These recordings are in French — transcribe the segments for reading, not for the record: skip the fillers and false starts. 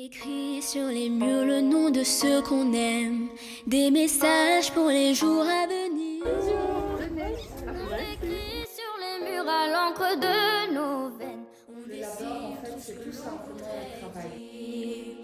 Écrit sur les murs le nom de ceux qu'on aime, des messages pour les jours à venir. Écrit sur les murs à l'encre de nos veines. On dessine En fait, c'est tout simplement un travail.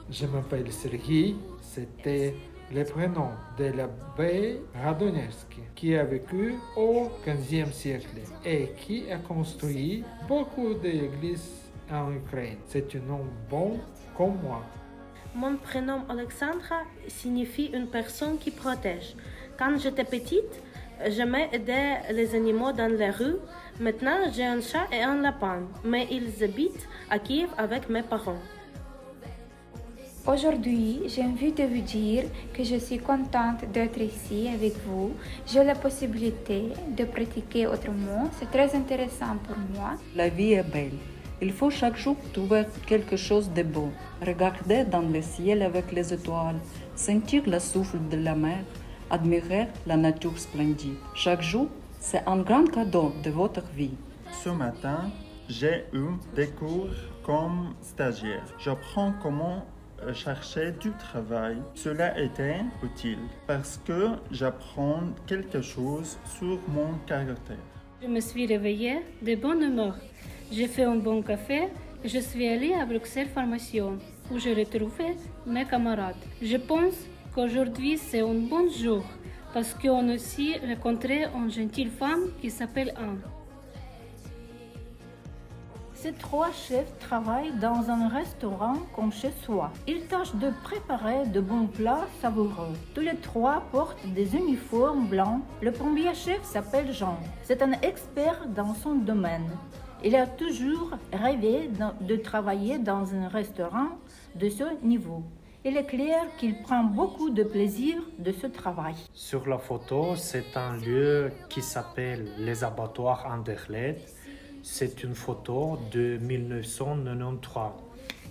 Je m'appelle Sergei, c'était le prénom de l'abbé Radonevski, qui a vécu au XVe siècle et qui a construit beaucoup d'églises en Ukraine. C'est un nom bon comme moi. Mon prénom Alexandra signifie une personne qui protège. Quand j'étais petite, j'aimais aider les animaux dans les rues. Maintenant, j'ai un chat et un lapin, mais ils habitent à Kiev avec mes parents. Aujourd'hui, j'ai envie de vous dire que je suis contente d'être ici avec vous. J'ai la possibilité de pratiquer autrement. C'est très intéressant pour moi. La vie est belle. Il faut chaque jour trouver quelque chose de beau. Regarder dans le ciel avec les étoiles, sentir le souffle de la mer, admirer la nature splendide. Chaque jour, c'est un grand cadeau de votre vie. Ce matin, j'ai eu des cours comme stagiaire. J'apprends comment chercher du travail. Cela était utile parce que j'apprends quelque chose sur mon caractère. Je me suis réveillée de bonne humeur. J'ai fait un bon café et je suis allée à Bruxelles Formation où j'ai retrouvé mes camarades. Je pense qu'aujourd'hui c'est un bon jour parce qu'on a aussi rencontré une gentille femme qui s'appelle Anne. Ces trois chefs travaillent dans un restaurant comme chez soi. Ils tâchent de préparer de bons plats savoureux. Tous les trois portent des uniformes blancs. Le premier chef s'appelle Jean. C'est un expert dans son domaine. Il a toujours rêvé de travailler dans un restaurant de ce niveau. Il est clair qu'il prend beaucoup de plaisir de ce travail. Sur la photo, c'est un lieu qui s'appelle les abattoirs Anderlecht. C'est une photo de 1993.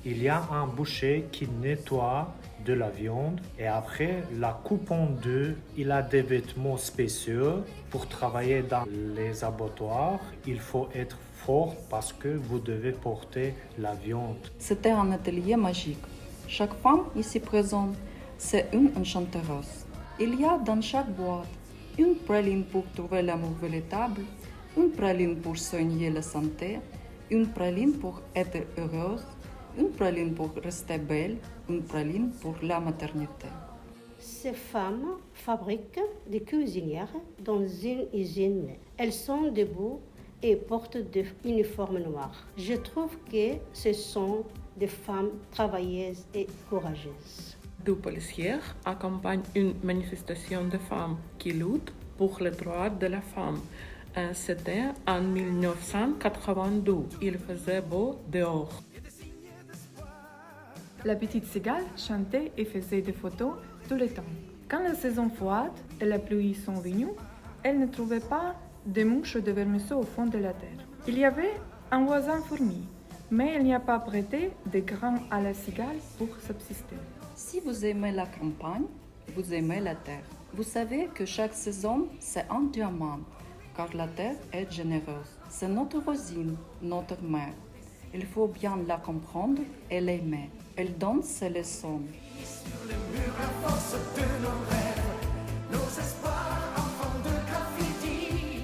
Il y a un boucher qui nettoie de la viande et après la coupe en deux. Il a des vêtements spéciaux. Pour travailler dans les abattoirs, il faut être fort parce que vous devez porter la viande. C'était un atelier magique. Chaque femme ici présente, c'est une enchanteuse. Il y a dans chaque boîte une praline pour trouver l'amour véritable, une praline pour soigner la santé, une praline pour être heureuse, une praline pour rester belle, une praline pour la maternité. Ces femmes fabriquent des cuisinières dans une usine. Elles sont debout et portent des uniformes noirs. Je trouve que ce sont des femmes travailleuses et courageuses. Deux policiers accompagnent une manifestation de femmes qui luttent pour les droits de la femme. C'était en 1982. Il faisait beau dehors. La petite cigale chantait et faisait des photos tout le temps. Quand la saison froide et la pluie sont venues, elle ne trouvait pas de mouches de vermisseau au fond de la terre. Il y avait un voisin fourmi, mais il n'y a pas prêté de grains à la cigale pour subsister. Si vous aimez la campagne, vous aimez la terre. Vous savez que chaque saison, c'est un diamant, car la terre est généreuse. C'est notre voisine, notre mère. Il faut bien la comprendre et l'aimer. Elle donne ses leçons. Sur les murs, la force de nos rêves, nos espoirs, enfants de graffiti.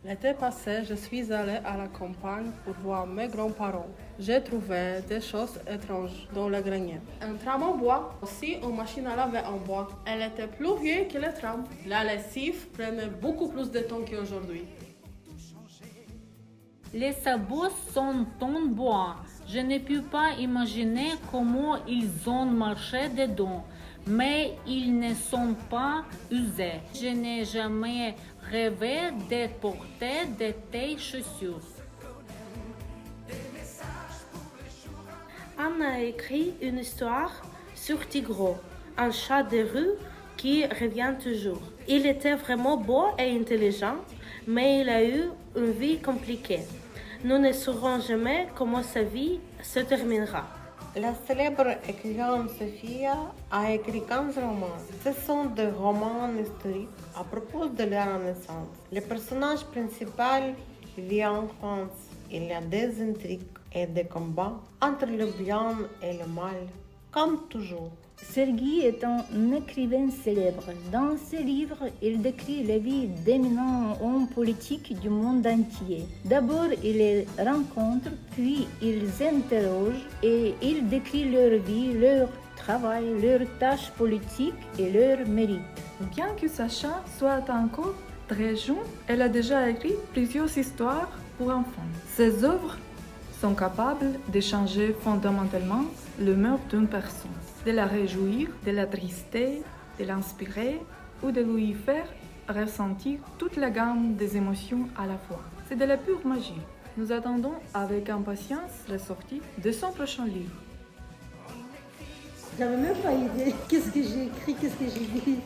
L'été passé, je suis allée à la campagne pour voir mes grands-parents. J'ai trouvé des choses étranges dans le grenier. Un tram en bois, aussi une machine à laver en bois. Elle était plus vieille que le tram. La lessive prenait beaucoup plus de temps qu'aujourd'hui. Les sabots sont en bois. Je ne peux pas imaginer comment ils ont marché dedans, mais ils ne sont pas usés. Je n'ai jamais rêvé de porter de telles chaussures. Anne a écrit une histoire sur Tigro, un chat de rue qui revient toujours. Il était vraiment beau et intelligent, mais il a eu une vie compliquée. Nous ne saurons jamais comment sa vie se terminera. La célèbre écrivaine Sophia a écrit 15 romans. Ce sont des romans historiques à propos de la Renaissance. Le personnage principal vit en France. Il y a des intrigues et des combats entre le bien et le mal, comme toujours. Sergueï est un écrivain célèbre. Dans ses livres, il décrit la vie d'éminents hommes politiques du monde entier. D'abord, il les rencontre, puis il les interroge et il décrit leur vie, leur travail, leurs tâches politiques et leurs mérites. Bien que Sacha soit encore très jeune, elle a déjà écrit plusieurs histoires pour enfants. Ses œuvres sont capables de changer fondamentalement l'humeur d'une personne, de la réjouir, de la trister, de l'inspirer ou de lui faire ressentir toute la gamme des émotions à la fois. C'est de la pure magie. Nous attendons avec impatience la sortie de son prochain livre. J'avais même pas idée qu'est-ce que j'ai écrit, qu'est-ce que j'ai dit.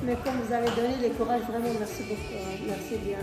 Mais comme vous avez donné le courage, vraiment merci beaucoup. Merci bien.